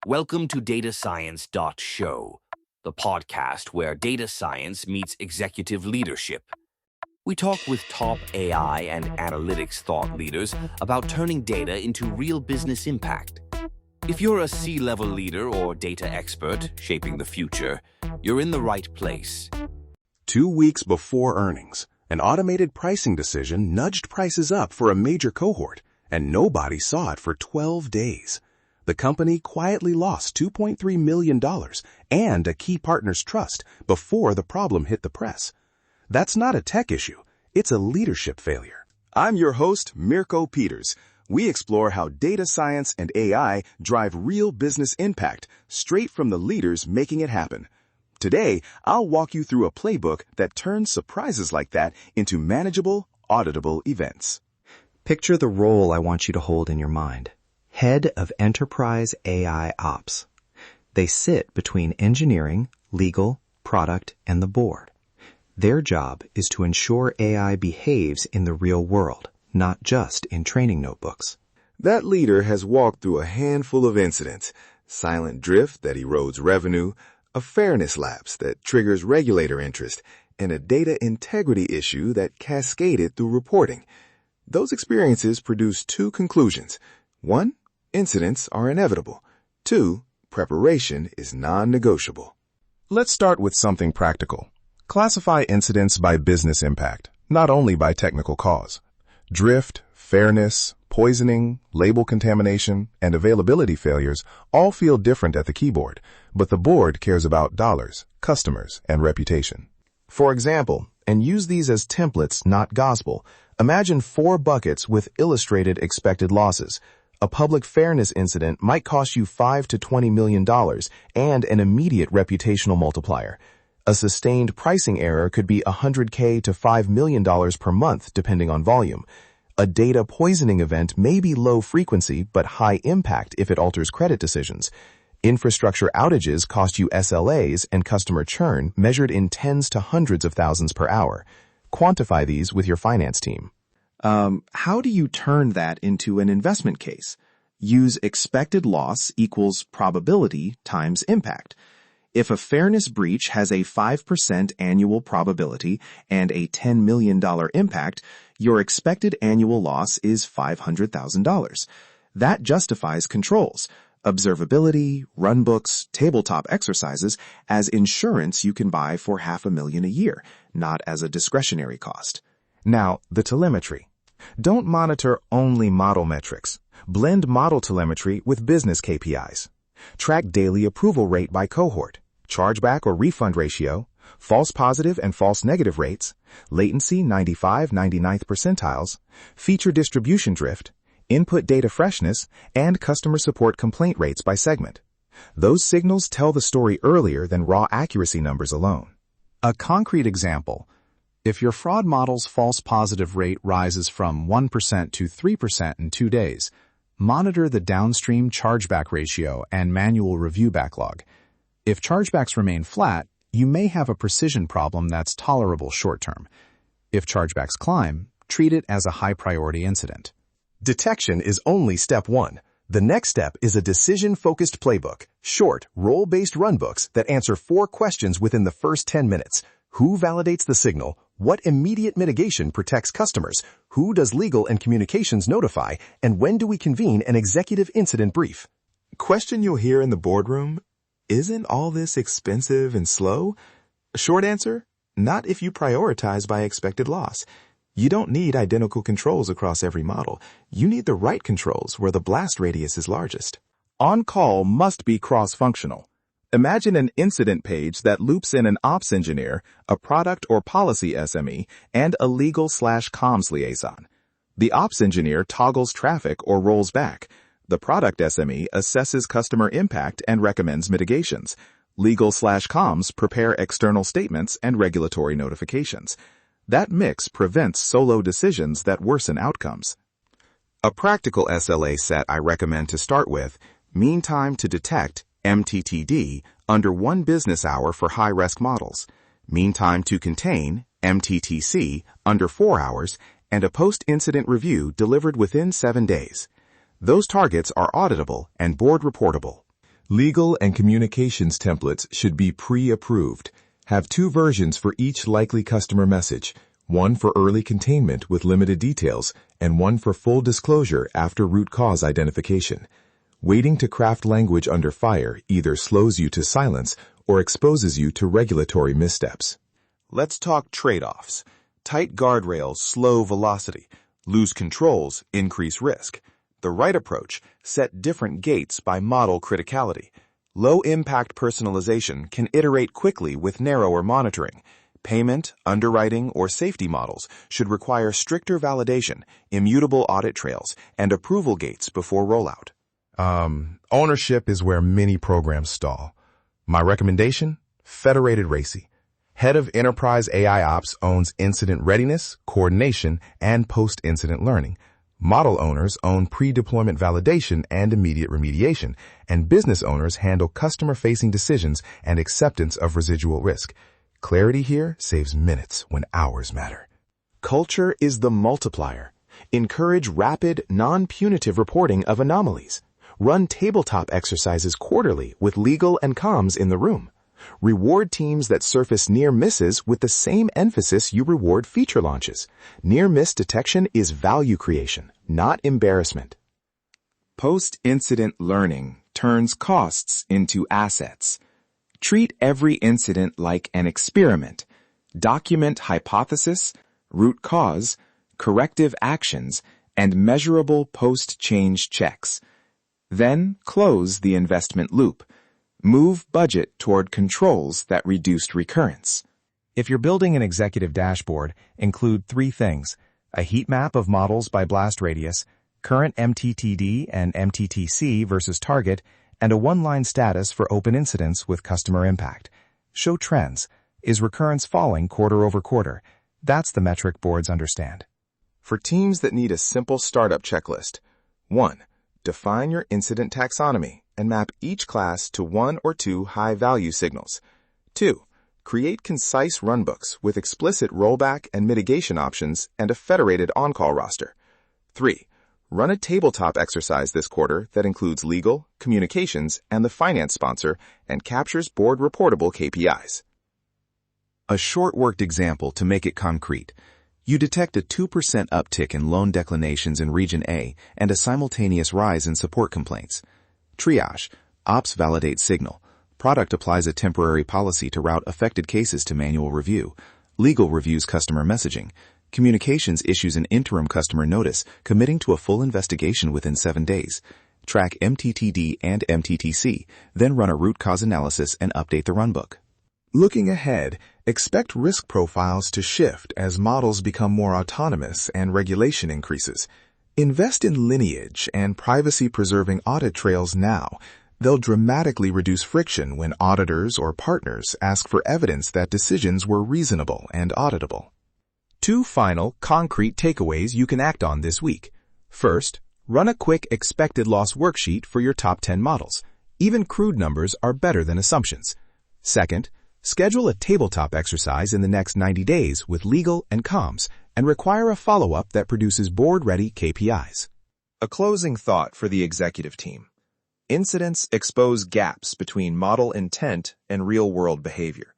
Welcome to datascience.show, the podcast where data science meets executive leadership. We talk with top AI and analytics thought leaders about turning data into real business impact. If you're a C-level leader or data expert shaping the future, you're in the right place. 2 weeks before earnings, an automated pricing decision nudged prices up for a major cohort, and nobody saw it for 12 days. The company quietly lost $2.3 million and a key partner's trust before the problem hit the press. That's not a tech issue, it's a leadership failure. I'm your host, Mirko Peters. We explore how data science and AI drive real business impact straight from the leaders making it happen. Today, I'll walk you through a playbook that turns surprises like that into manageable, auditable events. Picture the role I want you to hold in your mind. Head of Enterprise AI Ops. They sit between engineering, legal, product, and the board. Their job is to ensure AI behaves in the real world, not just in training notebooks. That leader has walked through a handful of incidents: silent drift that erodes revenue, a fairness lapse that triggers regulator interest, and a data integrity issue that cascaded through reporting. Those experiences produce 2 conclusions. 1, incidents are inevitable. 2, preparation is non-negotiable. Let's start with something practical. Classify incidents by business impact, not only by technical cause. Drift, fairness, poisoning, label contamination, and availability failures all feel different at the keyboard, but the board cares about dollars, customers, and reputation. For example, and use these as templates, not gospel, imagine 4 buckets with illustrated expected losses. A public fairness incident might cost you $5 to $20 million and an immediate reputational multiplier. A sustained pricing error could be $100K to $5 million per month, depending on volume. A data poisoning event may be low frequency but high impact if it alters credit decisions. Infrastructure outages cost you SLAs and customer churn measured in tens to hundreds of thousands per hour. Quantify these with your finance team. How do you turn that into an investment case? Use expected loss equals probability times impact. If a fairness breach has a 5% annual probability and a $10 million impact, your expected annual loss is $500,000. That justifies controls, observability, runbooks, tabletop exercises as insurance you can buy for $500,000 a year, not as a discretionary cost. Now, the telemetry. Don't monitor only model metrics. Blend model telemetry with business KPIs. Track daily approval rate by cohort, chargeback or refund ratio, false positive and false negative rates, latency 95-99th percentiles, feature distribution drift, input data freshness, and customer support complaint rates by segment. Those signals tell the story earlier than raw accuracy numbers alone. A concrete example: if your fraud model's false positive rate rises from 1% to 3% in 2 days, monitor the downstream chargeback ratio and manual review backlog. If chargebacks remain flat, you may have a precision problem that's tolerable short-term. If chargebacks climb, treat it as a high-priority incident. Detection is only step 1. The next step is a decision-focused playbook, short, role-based runbooks that answer 4 questions within the first 10 minutes. Who validates the signal? What immediate mitigation protects customers? Who does legal and communications notify? And when do we convene an executive incident brief? Question you'll hear in the boardroom: isn't all this expensive and slow? Short answer: not if you prioritize by expected loss. You don't need identical controls across every model. You need the right controls where the blast radius is largest. On-call must be cross-functional. Imagine an incident page that loops in an ops engineer, a product or policy SME, and a legal/comms liaison. The ops engineer toggles traffic or rolls back. The product SME assesses customer impact and recommends mitigations. Legal/comms prepare external statements and regulatory notifications. That mix prevents solo decisions that worsen outcomes. A practical SLA set I recommend to start with: mean time to detect, MTTD, under 1 business hour for high-risk models, mean time to contain, MTTC, under 4 hours, and a post-incident review delivered within 7 days. Those targets are auditable and board reportable. Legal and communications templates should be pre-approved. Have 2 versions for each likely customer message, one for early containment with limited details, and one for full disclosure after root cause identification. Waiting to craft language under fire either slows you to silence or exposes you to regulatory missteps. Let's talk trade-offs. Tight guardrails slow velocity. Loose controls increase risk. The right approach, set different gates by model criticality. Low-impact personalization can iterate quickly with narrower monitoring. Payment, underwriting, or safety models should require stricter validation, immutable audit trails, and approval gates before rollout. Ownership is where many programs stall. My recommendation? Federated RACI. Head of Enterprise AI Ops owns incident readiness, coordination, and post-incident learning. Model owners own pre-deployment validation and immediate remediation, and business owners handle customer-facing decisions and acceptance of residual risk. Clarity here saves minutes when hours matter. Culture is the multiplier. Encourage rapid, non-punitive reporting of anomalies. Run tabletop exercises quarterly with legal and comms in the room. Reward teams that surface near misses with the same emphasis you reward feature launches. Near miss detection is value creation, not embarrassment. Post-incident learning turns costs into assets. Treat every incident like an experiment. Document hypothesis, root cause, corrective actions, and measurable post-change checks. Then close the investment loop. Move budget toward controls that reduced recurrence. If you're building an executive dashboard, include 3 things: a heat map of models by blast radius, current MTTD and MTTC versus target, and a one-line status for open incidents with customer impact. Show trends. Is recurrence falling quarter over quarter? That's the metric boards understand. For teams that need a simple startup checklist: 1. Define your incident taxonomy and map each class to 1 or 2 high-value signals. 2. Create concise runbooks with explicit rollback and mitigation options and a federated on-call roster. 3. Run a tabletop exercise this quarter that includes legal, communications, and the finance sponsor and captures board reportable KPIs. A short-worked example to make it concrete. You detect a 2% uptick in loan declinations in Region A and a simultaneous rise in support complaints. Triage. Ops validates signal. Product applies a temporary policy to route affected cases to manual review. Legal reviews customer messaging. Communications issues an interim customer notice, committing to a full investigation within 7 days. Track MTTD and MTTC, then run a root cause analysis and update the runbook. Looking ahead, expect risk profiles to shift as models become more autonomous and regulation increases. Invest in lineage and privacy-preserving audit trails now. They'll dramatically reduce friction when auditors or partners ask for evidence that decisions were reasonable and auditable. 2 final, concrete takeaways you can act on this week. First, run a quick expected loss worksheet for your top 10 models. Even crude numbers are better than assumptions. Second, schedule a tabletop exercise in the next 90 days with legal and comms and require a follow-up that produces board-ready KPIs. A closing thought for the executive team. Incidents expose gaps between model intent and real-world behavior.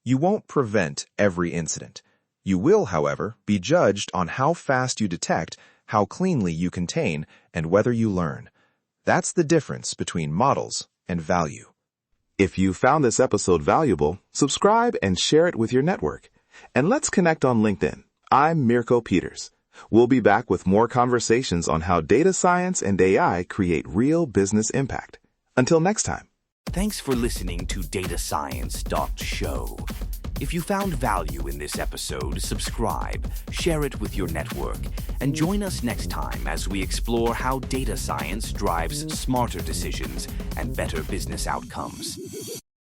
You won't prevent every incident. You will, however, be judged on how fast you detect, how cleanly you contain, and whether you learn. That's the difference between models and value. If you found this episode valuable, subscribe and share it with your network. And let's connect on LinkedIn. I'm Mirko Peters. We'll be back with more conversations on how data science and AI create real business impact. Until next time. Thanks for listening to datascience.show. If you found value in this episode, subscribe, share it with your network, and join us next time as we explore how data science drives smarter decisions and better business outcomes.